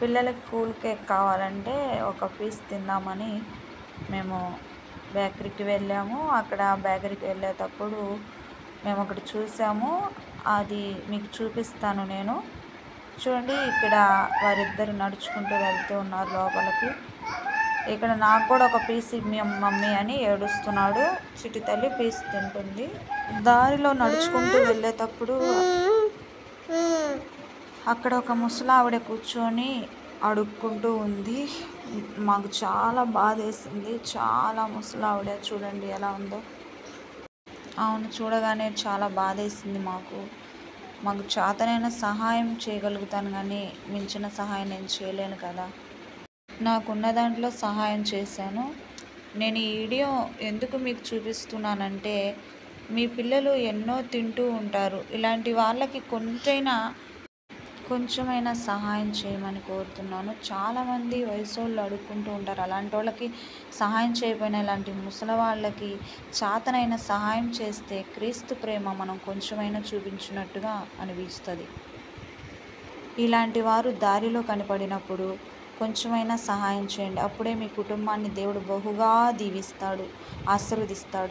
పిల్లలకి cool cake కావాలంటే ఒక పీస్ తిందామని మేము బేకరీకి వెళ్ళాము. అక్కడ బేకరీకి వెళ్ళేటప్పుడు మేము ఒకటి చూసాము. అది మీకు చూపిస్తాను నేను. చూడండి, ఇక్కడ వారిద్దరు నడుచుకుంటూ వెళ్తూ ఉన్నారు లోపలికి. ఇక్కడ నాకు కూడా ఒక పీస్ మమ్మీ అని ఏడుస్తున్నాడు. చిట్టి తల్లి పీస్ తింటుంది. దారిలో నడుచుకుంటూ వెళ్ళేటప్పుడు అక్కడ ఒక ముసలావిడ కూర్చొని అడుక్కుంటూ ఉంది. మాకు చాలా బాధేసింది. చాలా ముసలావిడ, చూడండి ఎలా ఉందో. అవును, చూడగానే చాలా బాధేసింది మాకు చేతనైన సహాయం చేయగలుగుతాను, కానీ మించిన సహాయం నేను చేయలేను కదా. నాకున్న దాంట్లో సహాయం చేశాను. నేను ఈ వీడియో ఎందుకు మీకు చూపిస్తున్నానంటే, మీ పిల్లలు ఎన్నో తింటూ ఉంటారు. ఇలాంటి వాళ్ళకి కొంచెమైనా సహాయం చేయమని కోరుతున్నాను. చాలామంది వయసోళ్ళు అడుక్కుంటూ ఉంటారు. అలాంటి వాళ్ళకి సహాయం చేయకపోయినా ఇలాంటి ముసలి వాళ్ళకి చేతనైన సహాయం చేస్తే క్రీస్తు ప్రేమ మనం కొంచెమైనా చూపించినట్టుగా అనిపిస్తుంది. ఇలాంటి వారు దారిలో కనపడినప్పుడు కొంచెమైనా సహాయం చేయండి. అప్పుడే మీ కుటుంబాన్ని దేవుడు బహుగా దీవిస్తాడు, ఆశీర్వదిస్తాడు.